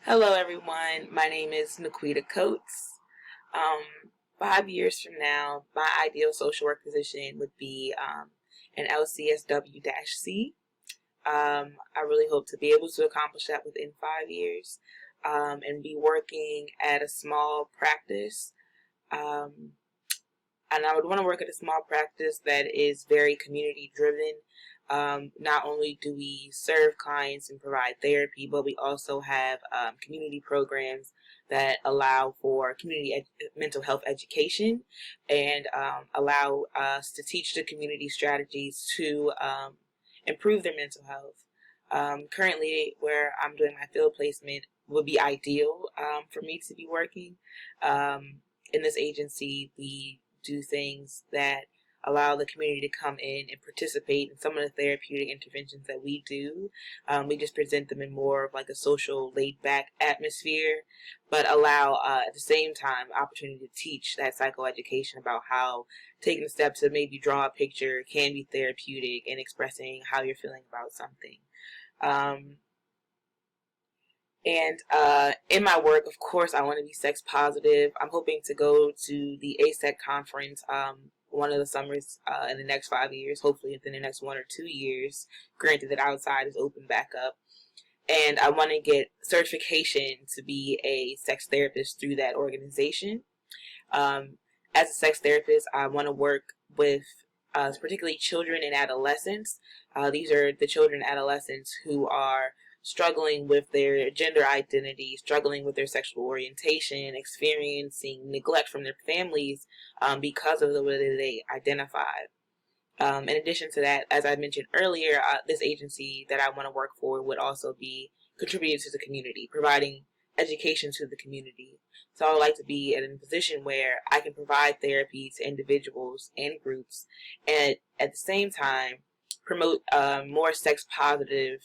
Hello, everyone. My name is Naquita Coates. 5 years from now, my ideal social work position would be an LCSW-C. I really hope to be able to accomplish that within 5 years and be working at a small practice. And I would want to work at a small practice that is very community driven. Not only do we serve clients and provide therapy, but we also have community programs that allow for community mental health education and allow us to teach the community strategies to improve their mental health. Currently, where I'm doing my field placement would be ideal for me to be working. In this agency, we do things that allow the community to come in and participate in some of the therapeutic interventions that we do. We just present them in more of like a social, laid-back atmosphere, but allow at the same time opportunity to teach that psychoeducation about how taking the steps to maybe draw a picture can be therapeutic and expressing how you're feeling about something. And in my work, of course, I want to be sex positive. I'm hoping to go to the ASEC conference one of the summers in the next 5 years, hopefully within the next 1 or 2 years, granted that outside is open back up. And I want to get certification to be a sex therapist through that organization. As a sex therapist, I want to work with particularly children and adolescents. These are the children and adolescents who are struggling with their gender identity, struggling with their sexual orientation, experiencing neglect from their families because of the way that they identify. In addition to that, as I mentioned earlier, this agency that I want to work for would also be contributing to the community, providing education to the community. So I would like to be in a position where I can provide therapy to individuals and groups, and at the same time promote more sex positive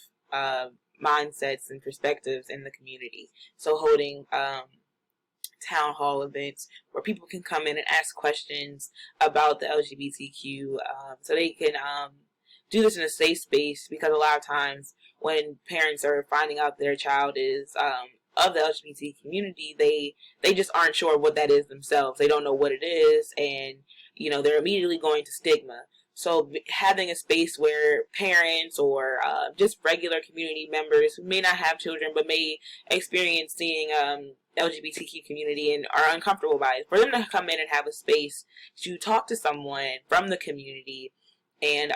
mindsets and perspectives in the community. So holding town hall events where people can come in and ask questions about the LGBTQ, so they can do this in a safe space, because a lot of times when parents are finding out their child is of the LGBT community, they just aren't sure what that is themselves. They don't know what it is, and they're immediately going to stigma. So having a space where parents or just regular community members who may not have children but may experience seeing LGBTQ community and are uncomfortable by it, for them to come in and have a space to talk to someone from the community and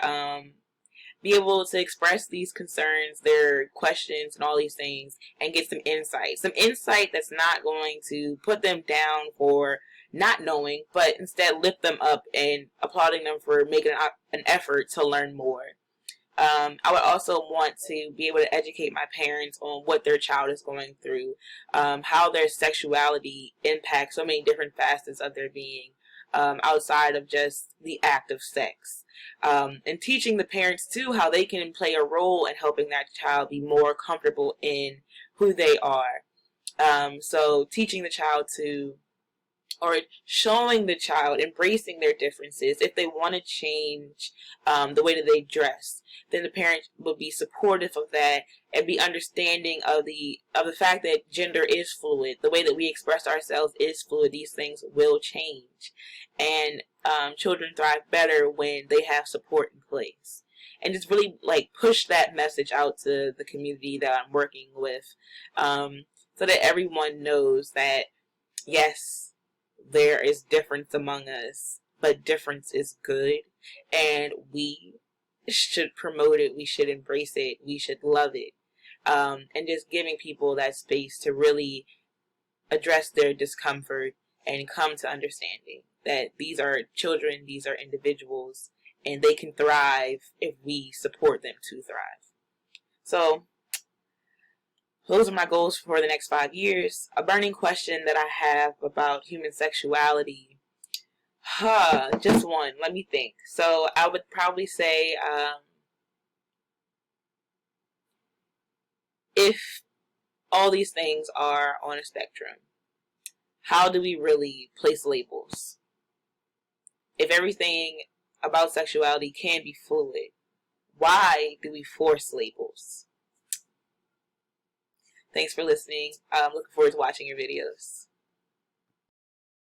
be able to express these concerns, their questions, and all these things, and get some insight. Some insight that's not going to put them down for not knowing, but instead lift them up and applauding them for making an effort to learn more. I would also want to be able to educate my parents on what their child is going through, how their sexuality impacts so many different facets of their being, outside of just the act of sex. And teaching the parents too how they can play a role in helping that child be more comfortable in who they are. So teaching the child to, or showing the child, embracing their differences. If they want to change the way that they dress, then the parent will be supportive of that and be understanding of the fact that gender is fluid. The way that we express ourselves is fluid. These things will change, and children thrive better when they have support in place. And just really push that message out to the community that I'm working with, so that everyone knows that yes, there is difference among us, but difference is good, and we should promote it, we should embrace it, we should love it, and just giving people that space to really address their discomfort and come to understanding that these are children, these are individuals, and they can thrive if we support them to thrive. So those are my goals for the next 5 years. A burning question that I have about human sexuality. Just one. Let me think. So I would probably say, if all these things are on a spectrum, how do we really place labels? If everything about sexuality can be fluid, why do we force labels? Thanks for listening. I'm looking forward to watching your videos.